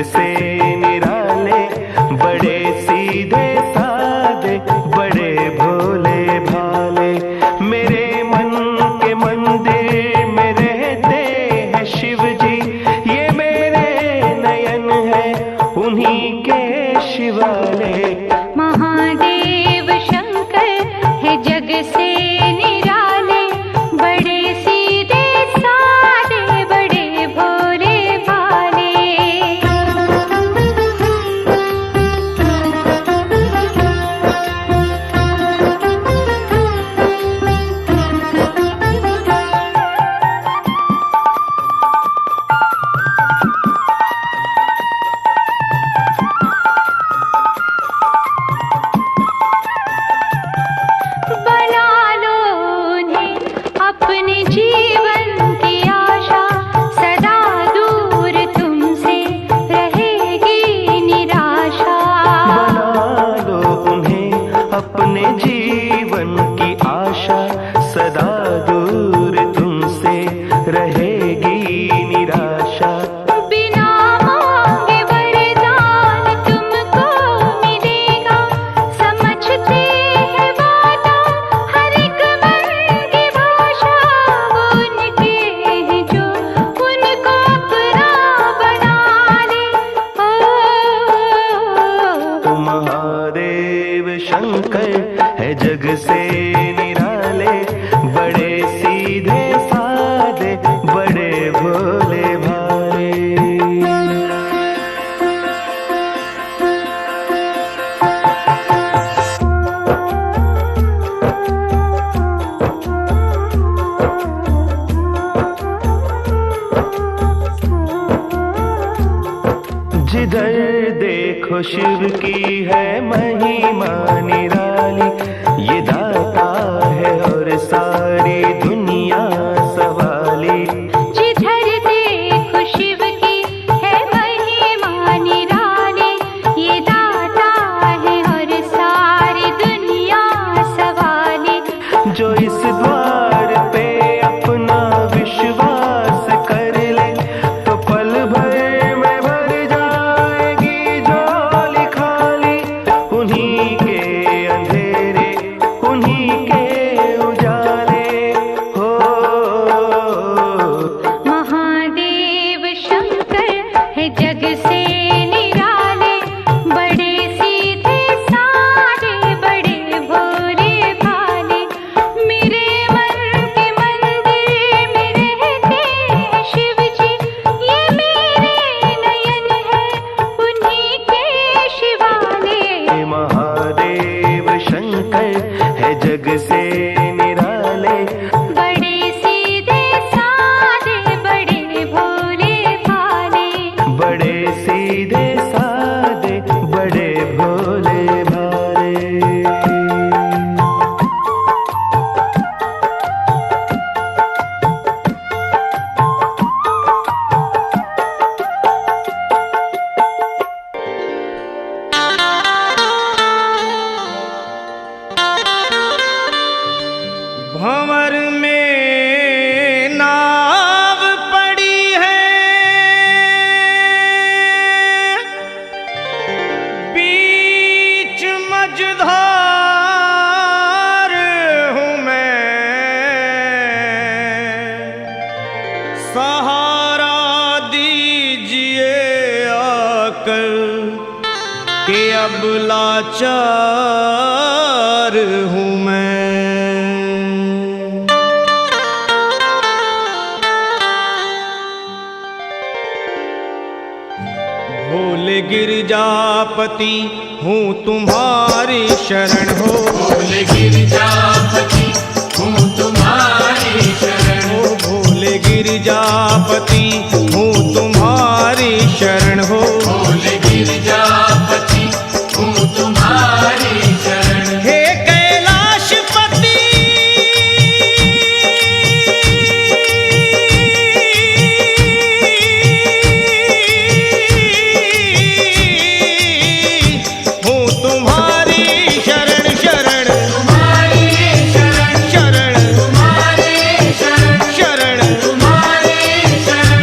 से निराले, बड़े सीधे साधे, बड़े भोले भाले। मेरे मन के मंदिर में रहते हैं शिव जी, ये मेरे नयन है उन्हीं के शिवाले। महादेव शंकर है जग से निराले, बड़े सीधे साधे, बड़े भोले भाले। बना लो उन्हें अपने जीवन की आशा, सदा दूर तुमसे रहेगी निराशा। बना लो उन्हें अपने जीवन की आशा, सदा दूर तुमसे रहेगी निराशा। बिना मांगे वरदान तुमको मिलेगा, समझते हैं वादा हर एक मन की भाषा। वो उनके हैं जो उनको अपना बना ले। ओ महादेव शंकर है जग से निराले, बड़े सीधे साधे, बड़े भोले भाले। जिधर देखो शिव की है महिमा निराली, ये दाता है और सारी दुनिया सवाली। जिधर देखो शिव की है महिमा निराली, ये दाता है और सारी दुनिया सवाली। जो इस द्वार पे अपना विश्वास कर ले, तो पल भर में भर जाएगी झोली खाली। उन्हीं के अंधेरे, उन्हीं के उजाले हो। महादेव शंकर है जग से निराले, बड़े सीधे साधे, बड़े भोले भाले। मेरे मन के मंदिर में रहते हैं शिव जी, ये मेरे नयन है उन्हीं के शिवाले। महादेव शंकर है जग से निराले, बड़े सीधे साधे, बड़े भोले भाले। बड़े सीधे साधे, बड़े भोले भाले। भंवर में नाव पड़ी है, बीच मझधार हूँ मैं। सहारा दीजिए आकर कि अब लाचार हूँ मैं। भोले गिरजापति हूँ तुम्हारी शरण हो। भोले गिरजापति हूँ तुम्हारी शरण हो। भोले गिरजापति हूँ तुम्हारी शरण हो। भोले गिरजापति हूँ तुम्हारी शरण। हे कैलाशपति हूँ तुम्हारी शरण शरण। तुम्हारी शरण शरण तुम्हारी शरण शरण तुम्हारी शरण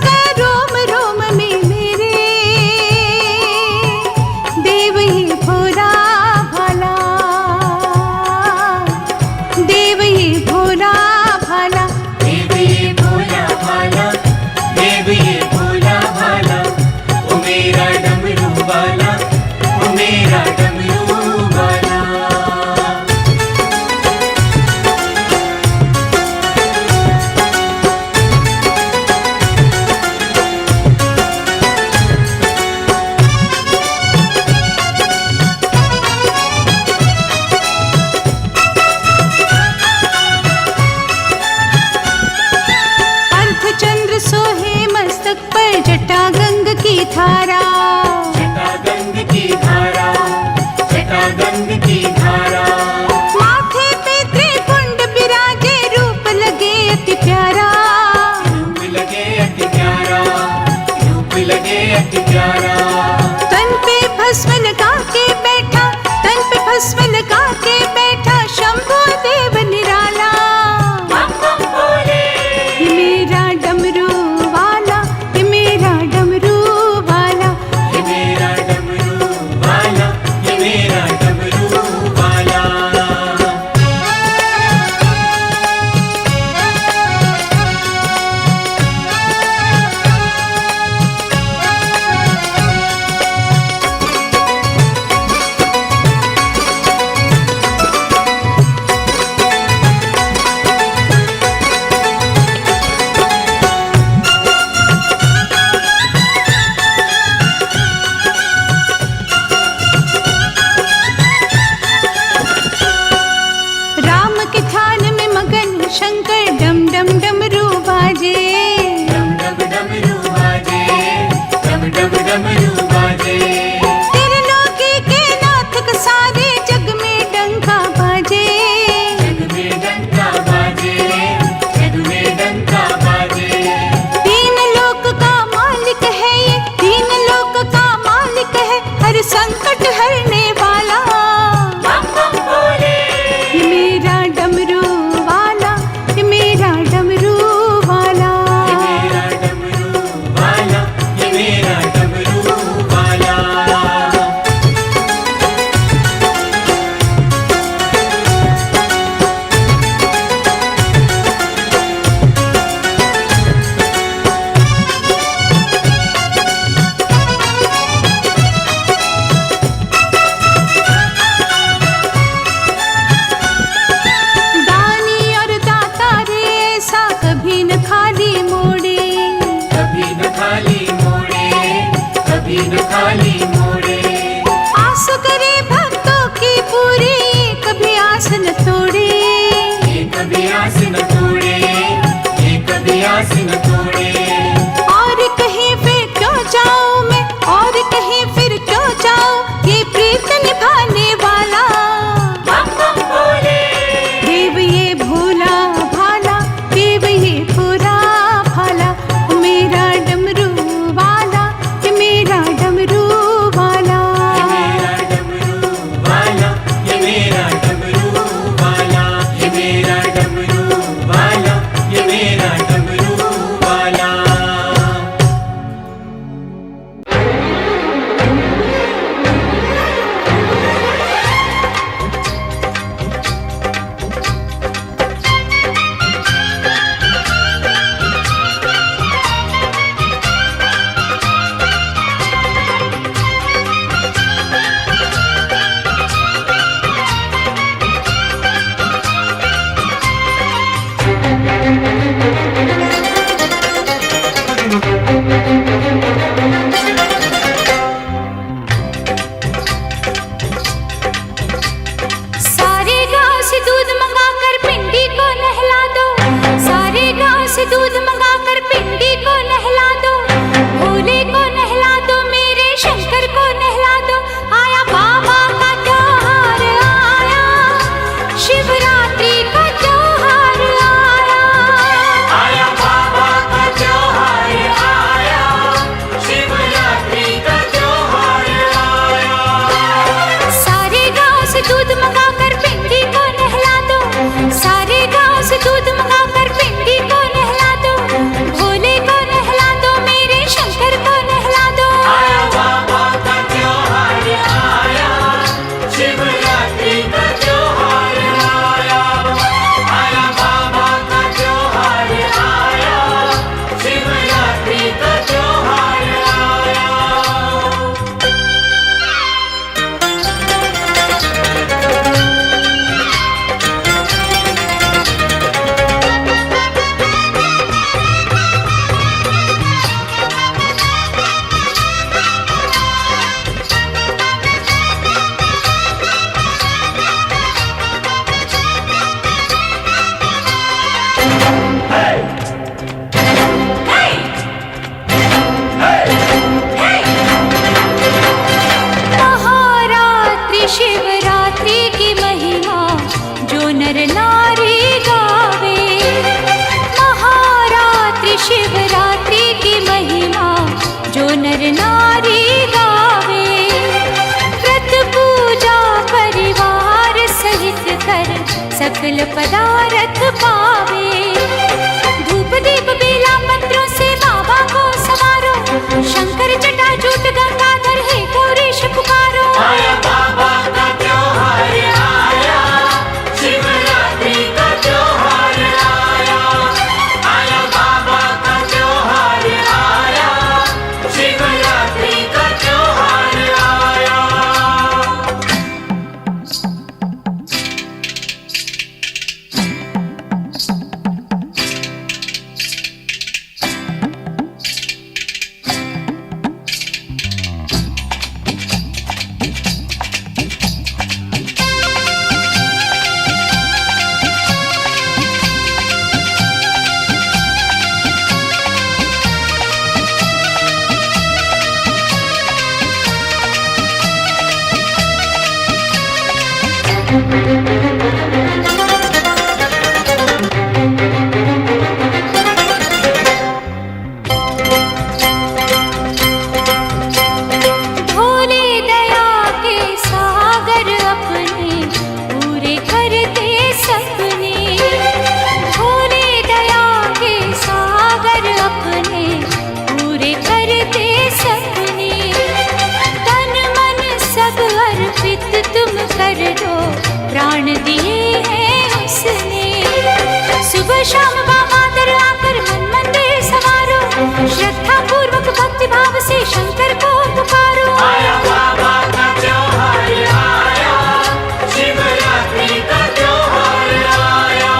गया रोम रोम में मेरे, देव ये भोला भाला, देव ये भोला भाला। देव ये भोला भाला, देव ये भोला भाला, ओ मेरा डमरू वाला, ओ मेरा डमरू वाला। अर्धचंद्र सोहे मस्तक पर, जटा गंग की धारा, जटा गंग की धारा, जटा गंग की धारा। माथे पे त्रिपुंड बिराजे, रूप लगे अति प्यारा, रूप लगे अति प्यारा, रूप लगे अति प्यारा। तन पे भस्म लगा के बैठा, तन पे भस्म लगा के बैठा, शंभु देव निराला। बम बम भोले, ये मेरा डमरू वाला, ये मेरा डमरू वाला। ये मेरा डमरू वाला, ये मेरा डमरू वाला। राम के ध्यान में मगन शंकर, डम डम डमरू बाजे। डम डम डमरू बाजे, डम डम डमरू बाजे। त्रिलोकी के नाथ कसारे, जग में डंका बाजे। जग में डंका बाजे, जग में डंका बाजे। तीन लोक का मालिक है ये, तीन लोक का मालिक है, हर संकट हरने वाला। बम बम भोले, ये मेरा डमरू वाला, ये मेरा डमरू वाला। ये मेरा डमरू वाला, ये मेरा डमरू वाला। दानी और दाता रे, ऐसा कभी न खाली मोड़े। कभी न खाली मोड़े, कभी न खाली मोड़े। आस करे भक्तों की पूरी, कभी आस न तोड़े। ये कभी आस न तोड़े, ये कभी आस न तोड़े। और कहीं फिर क्यों जाऊं मैं, और कहीं फिर क्यों जाऊं, ये प्रीत निभाने वाला। बम बम भोले, देव ये भोला भाला, देव ये भोला भाला, ओ मेरा डमरू वाला, ये मेरा डमरू वाला। ये मेरा डमरू वाला, ये मेरा डमरू वाला। ये मेरा डमरू वाला, ये मेरा डमरू सकल पदार्थ पावे। धूप दीप बेला मंत्रों से बाबा को सवारो, शंकर जटाजूट गंगाधर हे गौरीश पुकारो। आया बाबा का त्योहार आया, शिवरात्रि का त्योहार आया। आया बाबा का त्योहार आया, शिवरात्रि का त्योहार आया। भोले दया के सागर अपने पूरे करते सपने। भोले दया के सागर अपने पूरे करते सपने। तन मन सब अर्पित तुम कर दो, प्राण दिए हैं उसने। सुबह शाम बाबा दर आकर मन मंदिर सवारो, श्रद्धा पूर्वक भक्ति भाव से शंकर को पुकारो। आया बाबा का त्योहार आया, शिवरात्रि का त्योहार आया।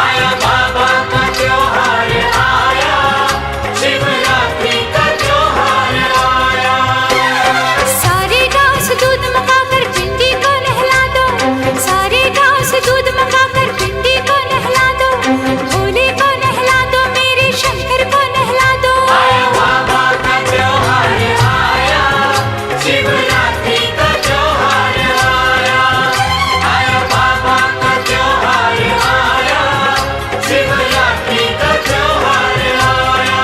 आया बाबा का त्योहार आया, शिवरात्रि का त्योहार आया। सारे गांव से दूध मंगाकर पिंडी को नहला दो, सारे गांव से दूध मंगाकर पिंडी को नहला दो। भोले को नहला दो, मेरे शंकर को नहला दो। आया बाबा का त्योहार आया, शिवरात्रि का त्योहार आया। आया बाबा का त्योहार आया, शिवरात्रि का त्योहार आया।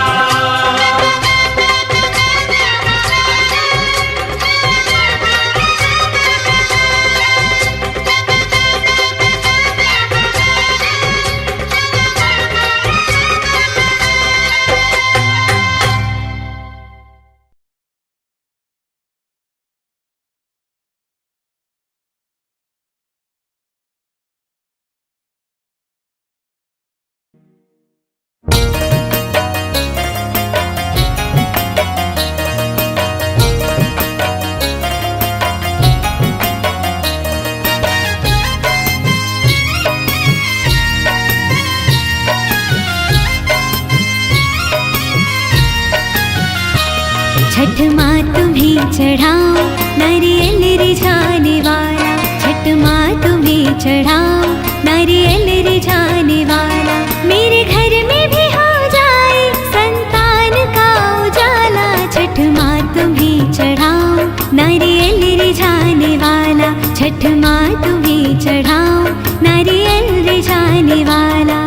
छठ माँ तुम्हें चढ़ाओ नारियल रिझाने वाला। छठ माँ तुम्हें चढ़ाओ नारियल रिझाने वाला। मेरे घर में भी हो जाए संतान का उजाला। छठ माँ तुम्हें चढ़ाओ नारियल रिझाने वाला। छठ माँ तुम्हें चढ़ाओ नारियल रिझाने वाला।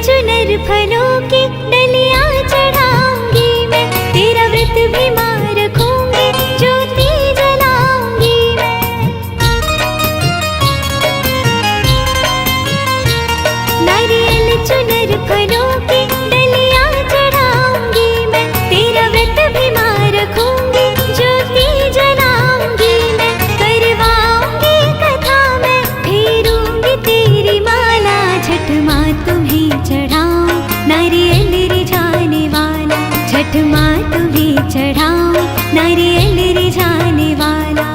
चुनर फलों की डलियां चढ़ाऊंगी मैं, तेरा व्रत भी मां रखूंगी, ज्योति जलाऊंगी मैं। नारियल चुनर फलों की डलियां चढ़ाऊंगी मैं, तेरा व्रत भी मां रखूंगी, ज्योति जलाऊंगी मैं। करवाऊंगी कथा मैं, फेरूंगी तेरी माला। छठ माँ तुम्हें चढ़ाओ नारियल रिझाने वाला। छठ माँ तुम्हें चढ़ाओ नारियल रिझाने वाला।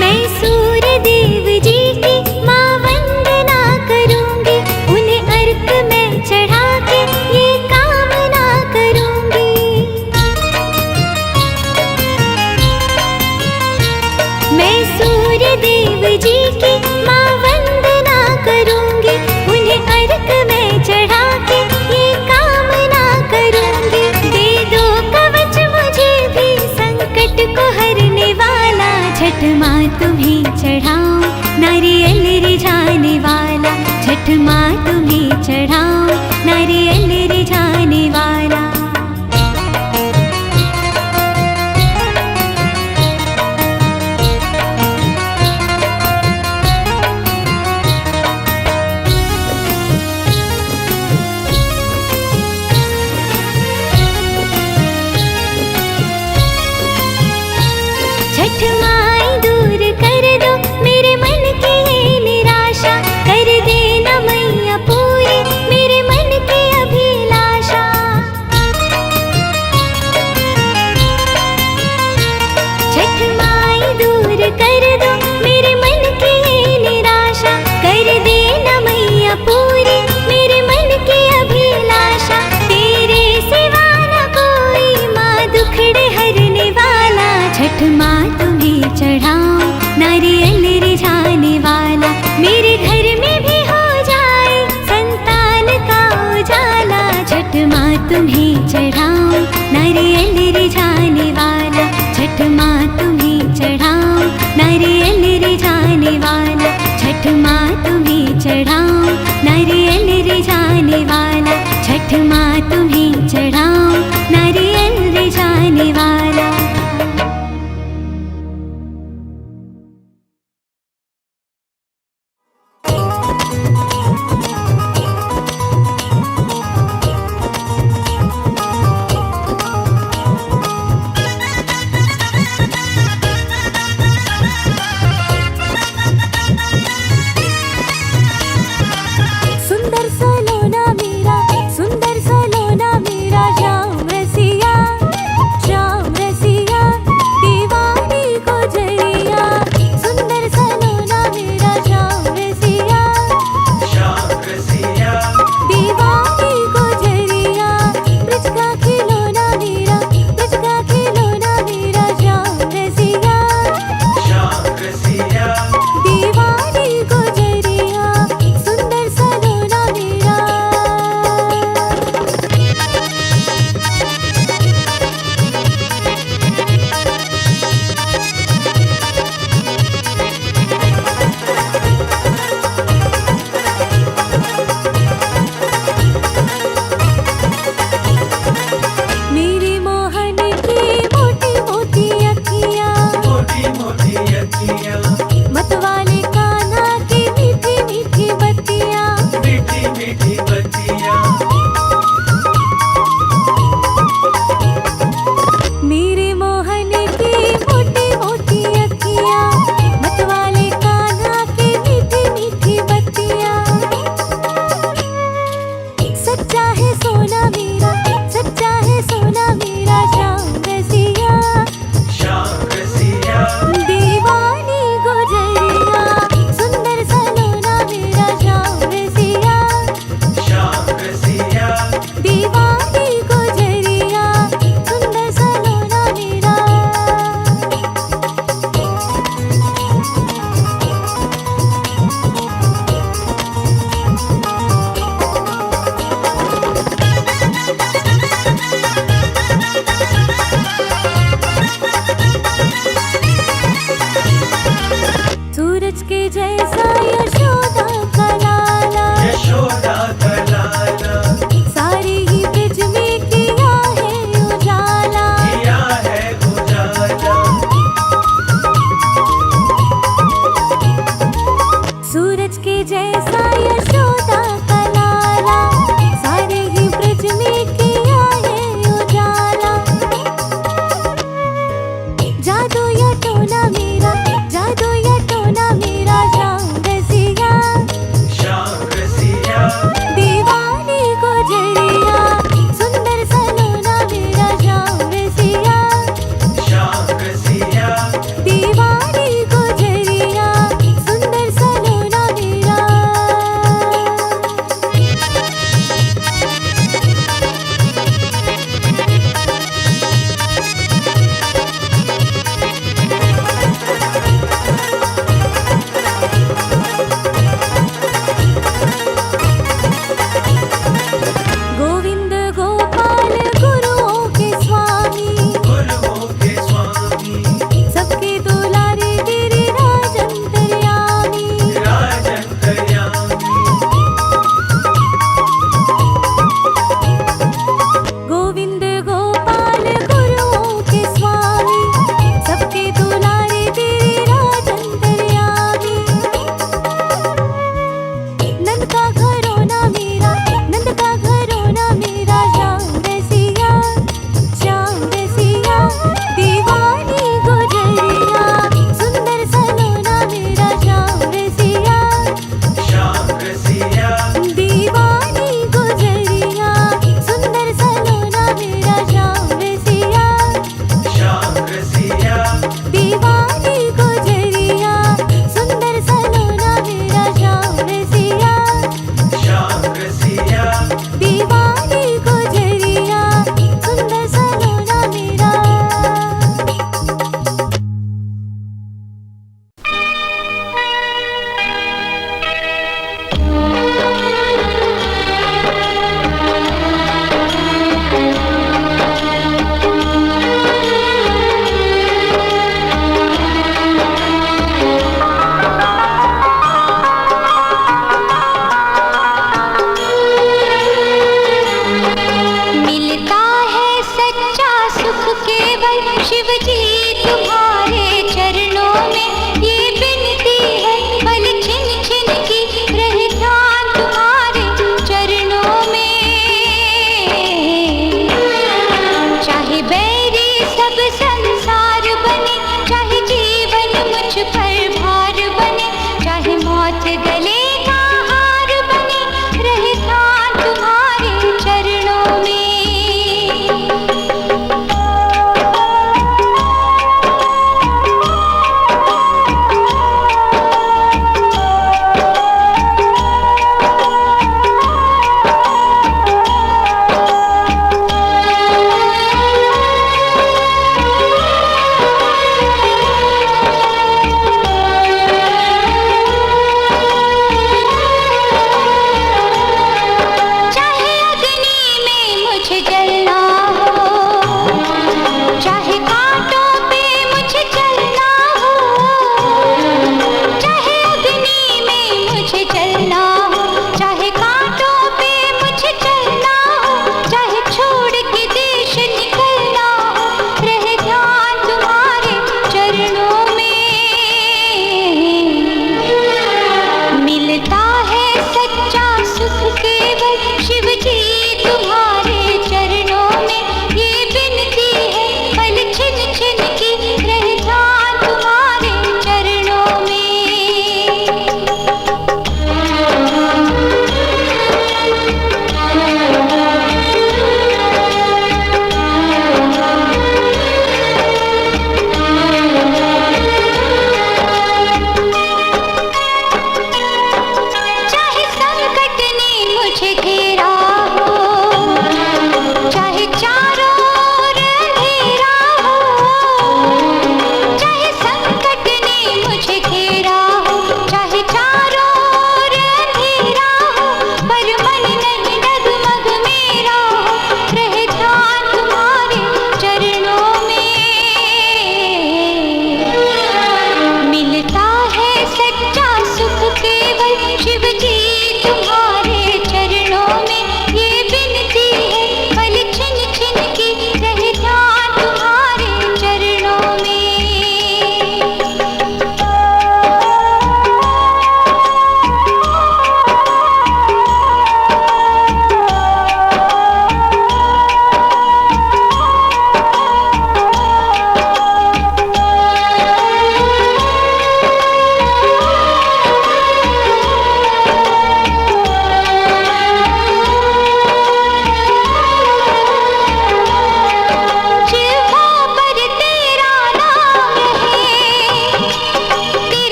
मैं सूर्य देव जी की माँ वंदना करूंगी, उन्हें अर्घ मैं चढ़ा के ये कामना करूंगी। की माँ वंदना करूंगी, उन्हें अर्घ में चढ़ा के ये कामना करूंगी। दे दो कवच मुझे भी संकट को हरने वाला, छठ माँ तुम्हें चढ़ाऊं नारियल रिझाने वाला, छठ माँ तुम्हें चढ़ाऊं नारियल रिझाने वाला। छठ माई दूर कर दो मेरे मन की ये निराशा, कर देना मैया पूरी मेरे मन की अभिलाषा। छठ माई दूर कर दो मेरे मन की ये निराशा, कर देना मैया पूरी मेरे मन की अभिलाषा। तेरे सिवा न कोई माँ दुखड़े हरने वाला, छठ माँ तुम्हें चढ़ाऊं नारियल रिझाने वाला। मेरे घर में भी हो जाए संतान का उजाला, छठ माँ तुम्हें चढ़ाऊं नारियल रिझाने वाला, छठ माँ तुम्हें चढ़ाऊं नारियल रिझाने वाला, छठ माँ तुम्हें चढ़ाऊं नारियल रिझाने वाला, छठ माँ तुम्हें चढ़ाऊं नारियल रिझाने वाला। सुंदर सलोना मेरा, सुंदर सलोना मेरा, श्याम रसिया, श्याम रसिया, दीवानी को जरिया। सुंदर सलोना मेरा श्याम रसिया, श्याम रसिया, दीवानी को जरिया। ब्रज का खिलौना मेरा, ब्रज का खिलौना मेरा, श्याम रसिया, श्याम रसिया, दीवानी को जरिया। सुंदर सलोना मेरा। मेरी मोहन की मोटी मोटी अखियाँ, मोटी मोटी अखियाँ, मतवाले कान्हा की मीठी मीठी बत्तियाँ। मीठी मीठी बत्तियाँ, मेरे मोहन की मोटी मोटी अखियाँ, मतवाले कान्हा की मीठी मीठी बत्तियाँ। सच्चा है सोना मेरा, सच्चा है सोना मेरा, श्याम रसिया, श्याम रसिया, दीवानी गुजरिया। सुंदर सलोना मेरा श्याम रसिया, श्याम रसिया, दीवानी गुजरिया। सुंदर सलोना मेरा। सूरज के जैसा